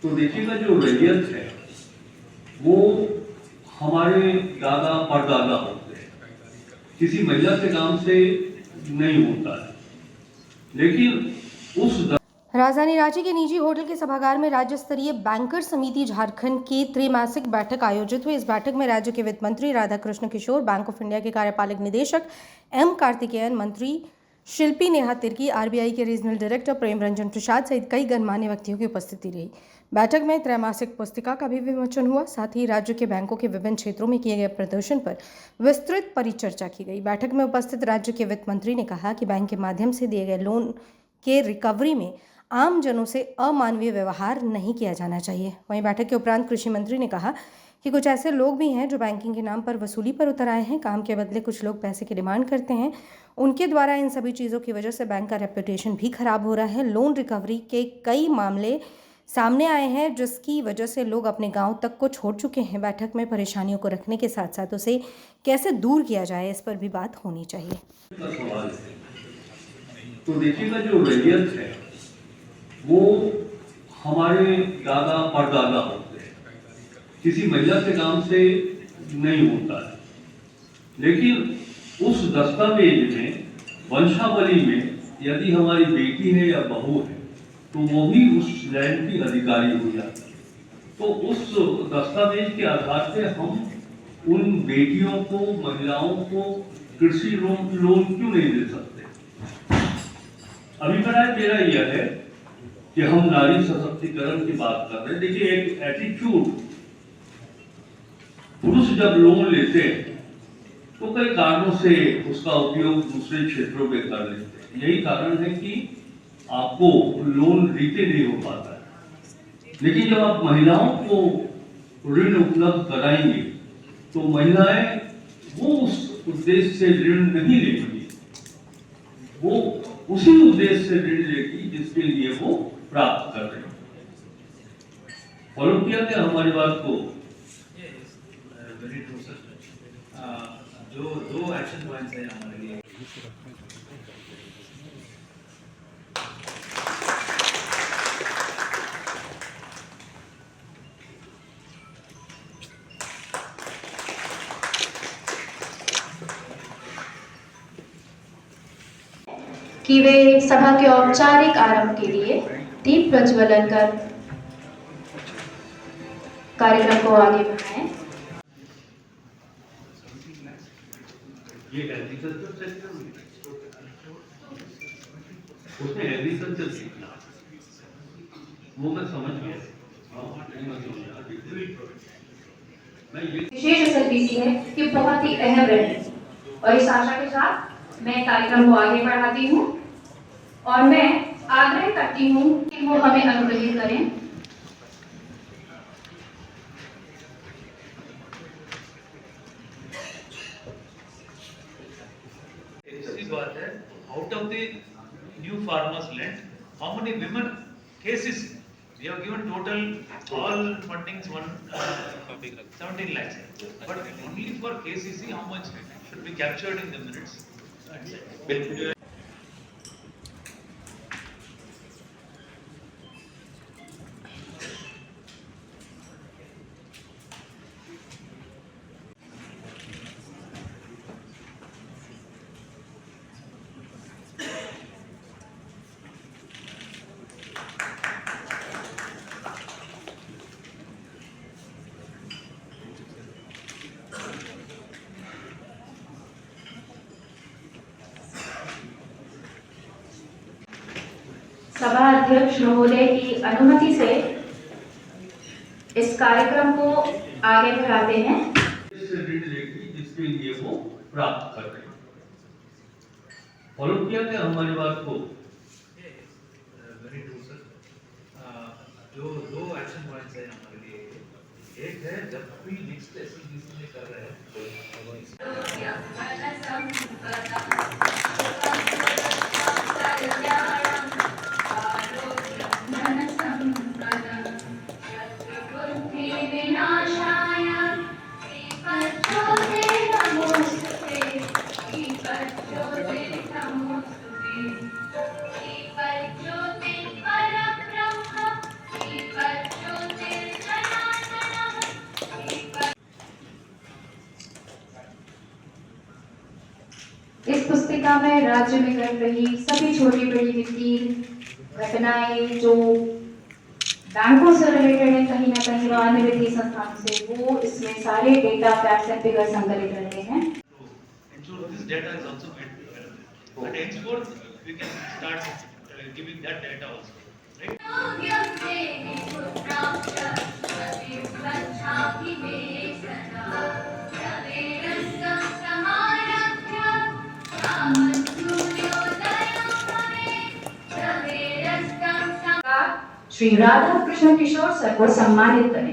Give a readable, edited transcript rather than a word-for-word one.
तो देखिएगा जो रेलियंस है वो हमारे दादा परदादा होते हैं, किसी महिला के नाम से नहीं होता है, लेकिन उस राजधानी रांची के निजी होटल के सभागार में राज्य स्तरीय बैंकर समिति झारखंड की त्रैमासिक बैठक आयोजित हुई। इस बैठक में राज्य के वित्त मंत्री राधाकृष्ण किशोर, बैंक ऑफ इंडिया के कार्यपालक निदेशक एम कार्तिकेयन, मंत्री शिल्पी नेहा तिर्की, आरबीआई के रीजनल डायरेक्टर प्रेम रंजन प्रसाद सहित कई गणमान्य व्यक्तियों की उपस्थिति रही। बैठक में त्रैमासिक पुस्तिका का भी विमोचन हुआ। साथ ही राज्य के बैंकों के विभिन्न क्षेत्रों में किए गए प्रदर्शन पर विस्तृत परिचर्चा की गई। बैठक में उपस्थित राज्य के वित्त मंत्री ने कहा कि बैंक के माध्यम से दिए गए लोन के रिकवरी में आम जनों से अमानवीय व्यवहार नहीं किया जाना चाहिए। वहीं बैठक के उपरांत कृषि मंत्री ने कहा कि कुछ ऐसे लोग भी हैं जो बैंकिंग के नाम पर वसूली पर उतर आए हैं। काम के बदले कुछ लोग पैसे की डिमांड करते हैं। उनके द्वारा इन सभी चीज़ों की वजह से बैंक का रेपुटेशन भी खराब हो रहा है। लोन रिकवरी के कई मामले सामने आए हैं जिसकी वजह से लोग अपने गांव तक को छोड़ चुके हैं। बैठक में परेशानियों को रखने के साथ साथ उसे कैसे दूर किया जाए इस पर भी बात होनी चाहिए। तो देखिएगा जो रेलियंस है वो हमारे दादा परदादा होते हैं, किसी महिला के नाम से नहीं होता है, लेकिन उस दस्तावेज में वंशावली में यदि हमारी बेटी है या बहू है तो वो भी उस लैंड की अधिकारी हो जाती है। तो उस दस्तावेज के आधार पे हम उन बेटियों को, महिलाओं को कृषि लोन क्यों नहीं दे सकते? अभिप्राय मेरा यह है कि हम नारी सशक्तिकरण की बात कर रहे हैं। देखिए, एक एटीट्यूड, पुरुष जब लोन लेते हैं तो कई कारणों से उसका उपयोग दूसरे क्षेत्रों में कर लेते हैं। यही कारण है कि आपको लोन रीपे नहीं हो पाता है। लेकिन जब आप महिलाओं को ऋण उपलब्ध कराएंगे तो महिलाएं वो उस उद्देश्य से ऋण नहीं लेंगी, वो उसी उद्देश्य से ऋण लेगी जिसके लिए वो प्राप्त कर रहे हैं। फॉलो किया क्या हमारी बात को? जो दो एक्शन पॉइंट्स हैं हमारे लिए, कि वे सभा के औपचारिक आरंभ के लिए दीप प्रज्वलन कर कार्यक्रम को आगे बढ़ाएं। ये एग्रीकल्चर सेक्टर में उसने एग्रीकल्चर सीखना, वो मैं समझ गया। विशेष SLPC है कि बहुत ही अहम रहे और इस आशा के साथ मैं कार्यक्रम को आगे बढ़ाती हूँ और मैं आग्रह करती हूँ कि वो हमें अनुग्रहित करें। इस बात है, out of the new farmers land, how many women cases we have given total all fundings 17 lakhs, but only for KCC how much should be captured in the minutes? सभा अध्यक्ष महोदय की अनुमति से इस कार्यक्रम को आगे बढ़ाते हैं। जिसके लिए वो प्राप्त कर रहे हैं। फॉलो किया क्या हमारी बात को? Very true sir. जो दो एक्शन पॉइंट्स हैं हमारे लिए, एक है जब भी नेक्स्ट SLPC में कर रहे हैं पर ज्योति परब्रह्म, पर ज्योति मैं राज्य में घट रही सभी छोटी बड़ी वित्तीय घटनाएं जो बैंकों से रिलेटेड है, कहीं ना कहीं व अन्य वित्तीय संस्थानों से, वो इसमें सारे डेटा फैक्ट्स एंड फिगर संकलित रहते हैं। ensure this data is also made available. But henceforth, we can start giving that data also, right? Shri Radha Krishna Kishore sir को सम्मानित करें।